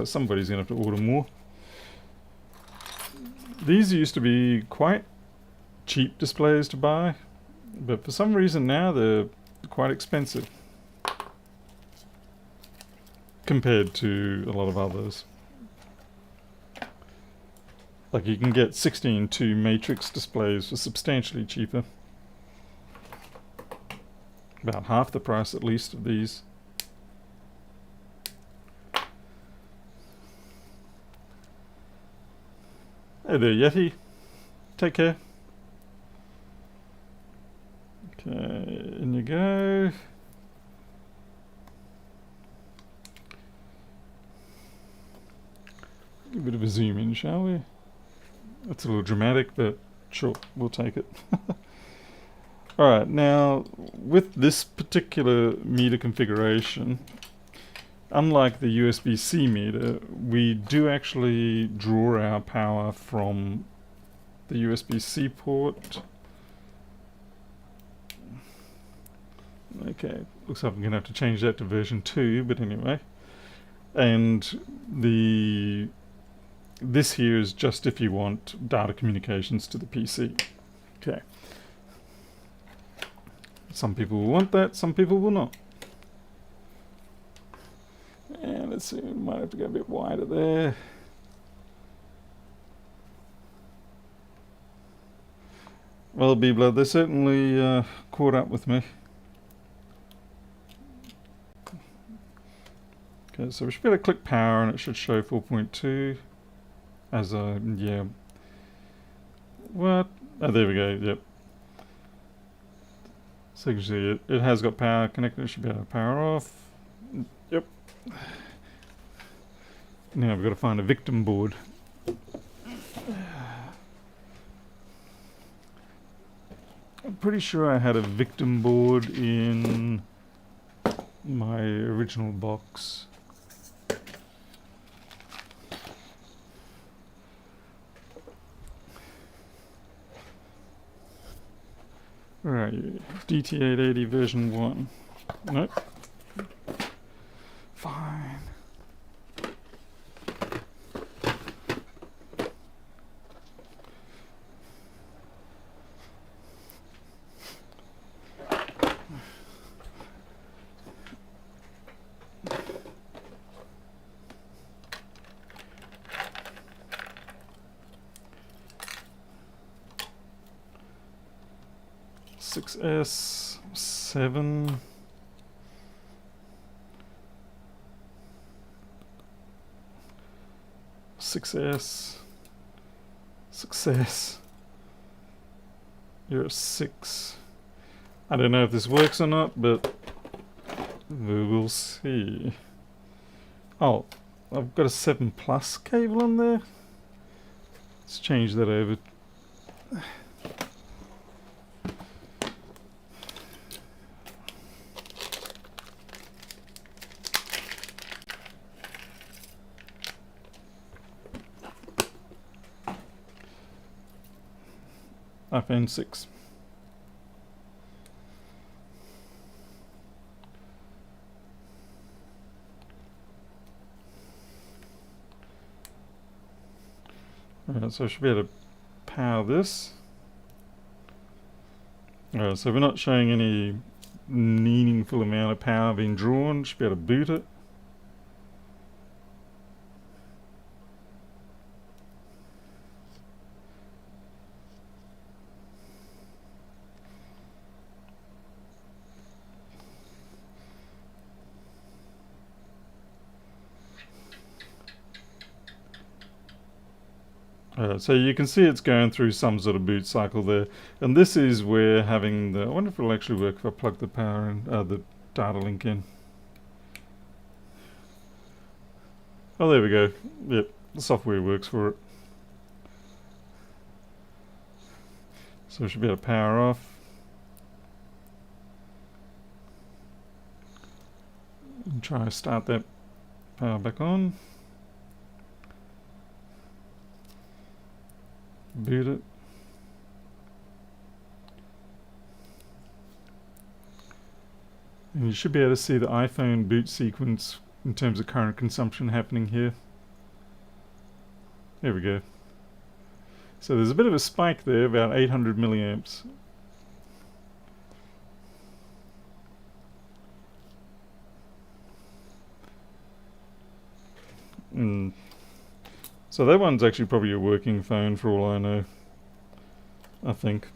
somebody's gonna have to order more. These used to be quite cheap displays to buy, but for some reason now they're quite expensive compared to a lot of others. Like you can get 16:2 matrix displays for substantially cheaper. About half the price at least of these. Hey there, Yeti. Take care. Okay, in you go. A bit of a zoom in, shall we? That's a little dramatic, but sure, we'll take it. Alright, now with this particular meter configuration, unlike the USB-C meter, we do actually draw our power from the USB-C port. Okay, looks like I'm going to have to change that to version 2, but anyway. And this here is just if you want data communications to the PC. Okay. Some people will want that, some people will not. And let's see, we might have to go a bit wider there. Well, B-Blood, they certainly caught up with me. Okay, so we should be able to click power and it should show 4.2 as a, yeah. What? Oh, there we go, yep. So you can see it has got power connected, it should be able to power off. Yep. Now we've got to find a victim board. I'm pretty sure I had a victim board in my original box. Where are you? DT880 version 1. Nope. Fine. 6S, 7. Success. Success. You're a 6. I don't know if this works or not, but we will see. Oh, I've got a 7 plus cable on there. Let's change that over. iPhone 6. Alright, so I should be able to power this. Alright, so we're not showing any meaningful amount of power being drawn. Should be able to boot it. So you can see it's going through some sort of boot cycle there, and this is where having the, I wonder if it'll actually work if I plug the power in, the data link in. Oh, there we go. Yep, the software works for it. So we should be able to power off. And try to start that power back on. Boot it. And you should be able to see the iPhone boot sequence in terms of current consumption happening here. There we go. So there's a bit of a spike there, about 800 milliamps. So that one's actually probably a working phone for all I know. I think.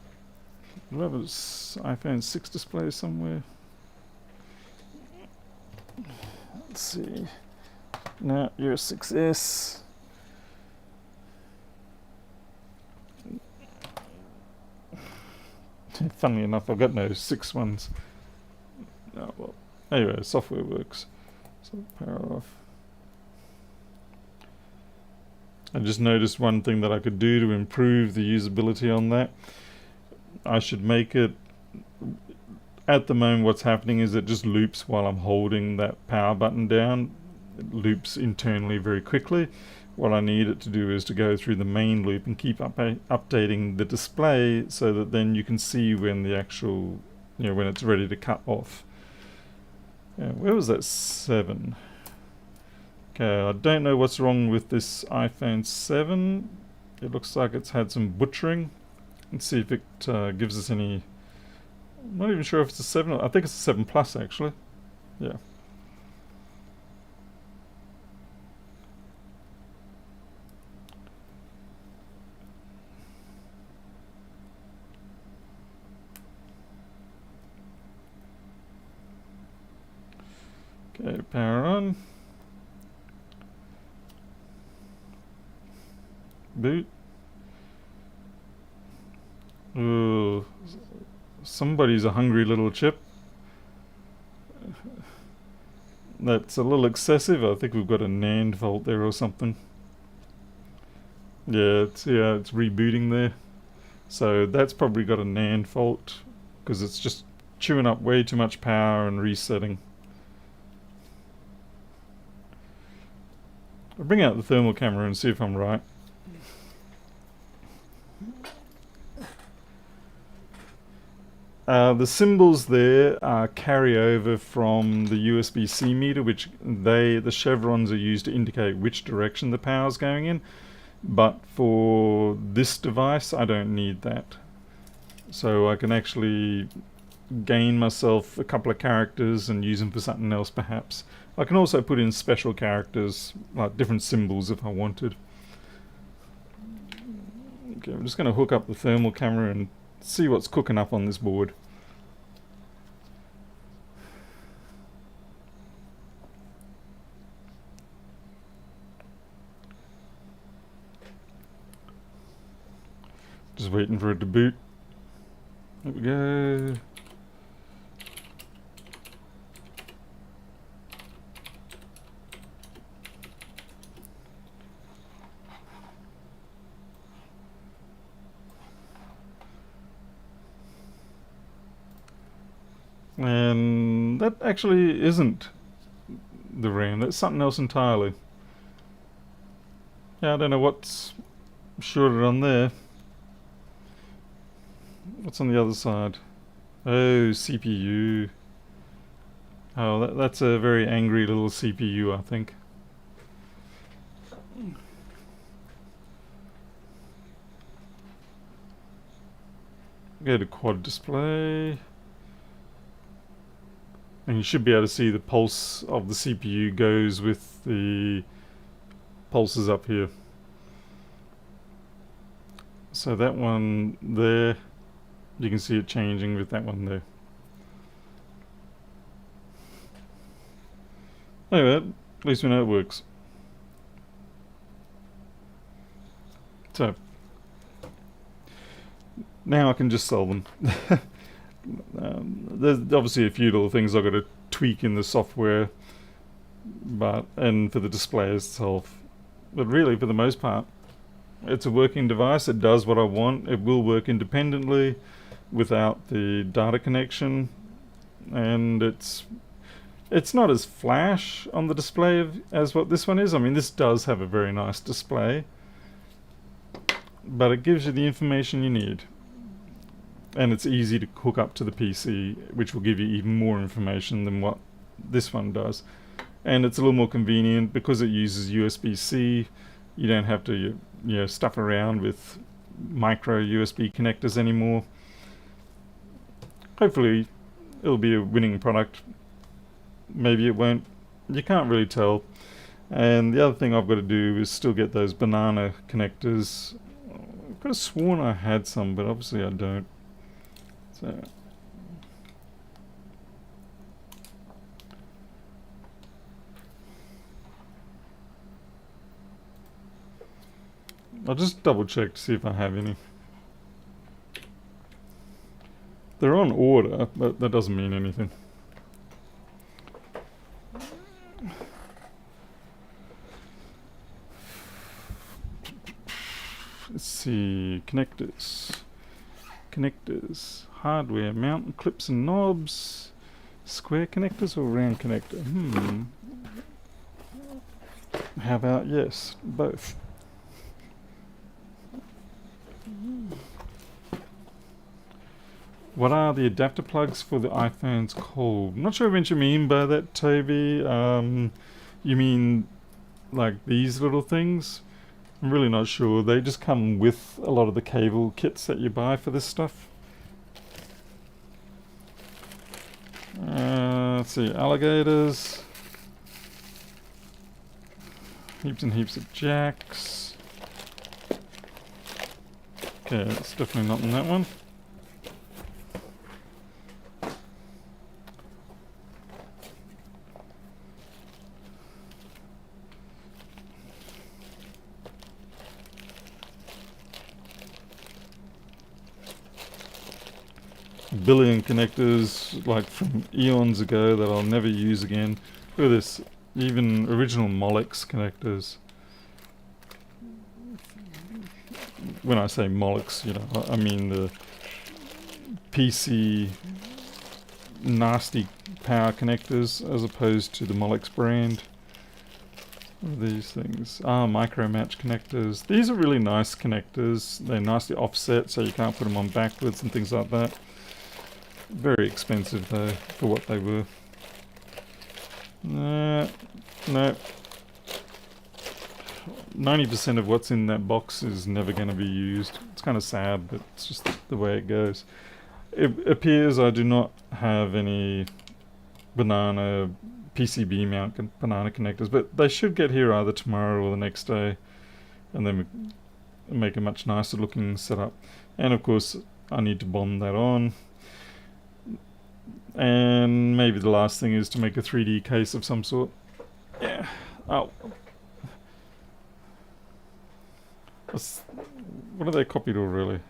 Do I have an iPhone 6 display somewhere? Let's see. No, you're a 6S. Funnily enough, I've got no 6 ones. Oh, well. Anyway, software works. So power off. I just noticed one thing that I could do to improve the usability on that. I should make it, at the moment what's happening is it just loops while I'm holding that power button down. It loops internally very quickly. What I need it to do is to go through the main loop and keep updating the display so that then you can see when the actual, when it's ready to cut off. Yeah, where was that 7? Okay, I don't know what's wrong with this iPhone 7. It looks like it's had some butchering. Let's see if it gives us any. I'm not even sure if it's a 7. I think it's a 7 Plus actually. Yeah. Okay, power on. Boot. Ooh, somebody's a hungry little chip. That's a little excessive. I think we've got a NAND fault there or something. Yeah, it's rebooting there. So that's probably got a NAND fault because it's just chewing up way too much power and resetting. I'll bring out the thermal camera and see if I'm right. The symbols there are carryover from the USB-C meter, which the chevrons are used to indicate which direction the power is going in. But for this device, I don't need that. So I can actually gain myself a couple of characters and use them for something else perhaps. I can also put in special characters, like different symbols if I wanted. Okay, I'm just going to hook up the thermal camera and see what's cooking up on this board. Just waiting for it to boot. There we go. And that actually isn't the RAM, that's something else entirely. Yeah, I don't know what's shorted on there. What's on the other side? Oh, CPU. Oh, that's a very angry little CPU, I think. Go to quad display. And you should be able to see the pulse of the CPU goes with the pulses up here. So that one there, you can see it changing with that one there. Anyway, at least we know it works. So, now I can just sell them. There's obviously a few little things I've got to tweak in the software, and for the display itself. But really, for the most part, it's a working device. It does what I want. It will work independently without the data connection, and it's not as flash on the display as what this one is. I mean, this does have a very nice display, but it gives you the information you need. And it's easy to hook up to the PC, which will give you even more information than what this one does. And it's a little more convenient because it uses USB-C. You don't have to stuff around with micro USB connectors anymore. Hopefully it'll be a winning product. Maybe it won't. You can't really tell. And the other thing I've got to do is still get those banana connectors. I could have sworn I had some, but obviously I don't. So I'll just double check to see if I have any. They're on order, but that doesn't mean anything. Let's see, connectors, hardware, mountain clips and knobs, square connectors or round connector? How about yes, both? What are the adapter plugs for the iPhones called? I'm not sure what you mean by that, Toby. You mean like these little things? I'm really not sure. They just come with a lot of the cable kits that you buy for this stuff. Let's see, alligators. Heaps and heaps of jacks. Okay, it's definitely not in that one. Billion connectors like from eons ago that I'll never use again. Look at this, even original Molex connectors. When I say Molex, I mean the PC nasty power connectors as opposed to the Molex brand. What are these things? Micro match connectors. These are really nice connectors. They're nicely offset so you can't put them on backwards and things like that. Very expensive though for what they were. No. 90% of what's in that box is never going to be used. It's kind of sad, but it's just the way it goes. It appears I do not have any banana PCB mount banana connectors, but they should get here either tomorrow or the next day, and then we make a much nicer looking setup. And of course I need to bond that on. And maybe the last thing is to make a 3D case of some sort. Yeah. Oh. What have they copied already?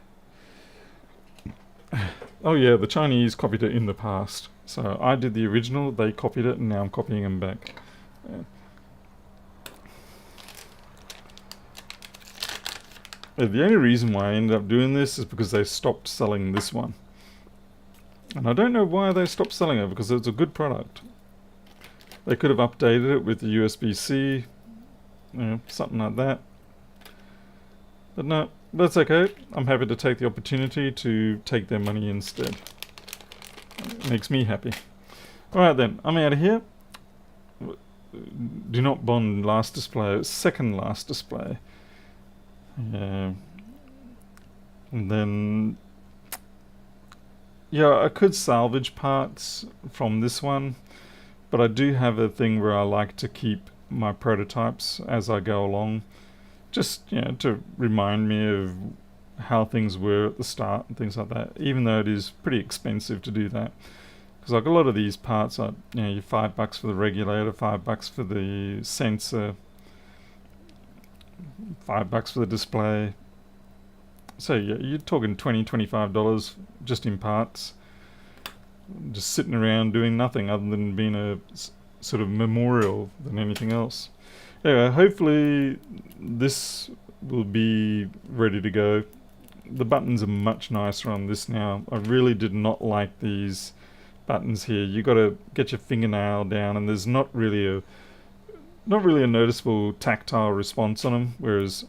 Oh yeah, the Chinese copied it in the past. So I did the original, they copied it, and now I'm copying them back. The only reason why I ended up doing this is because they stopped selling this one. And I don't know why they stopped selling it, because it's a good product. They could have updated it with the USB-C, something like that. But no, that's okay. I'm happy to take the opportunity to take their money instead. It makes me happy. Alright then, I'm out of here. Do not bond last display, second last display. And then, yeah, I could salvage parts from this one, but I do have a thing where I like to keep my prototypes as I go along, just to remind me of how things were at the start and things like that, even though it is pretty expensive to do that. Because like a lot of these parts are, you're $5 for the regulator, $5 for the sensor, $5 for the display. So yeah, you're talking $20–25 just in parts, just sitting around doing nothing other than being a sort of memorial than anything else. Anyway, hopefully this will be ready to go. The buttons are much nicer on this now. I really did not like these buttons here. You got to get your fingernail down, and there's not really a noticeable tactile response on them, whereas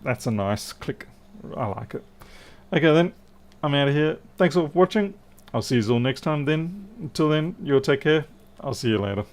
that's a nice click. I like it. Okay then, I'm out of here. Thanks all for watching. I'll see you all next time then. Until then, you all take care. I'll see you later.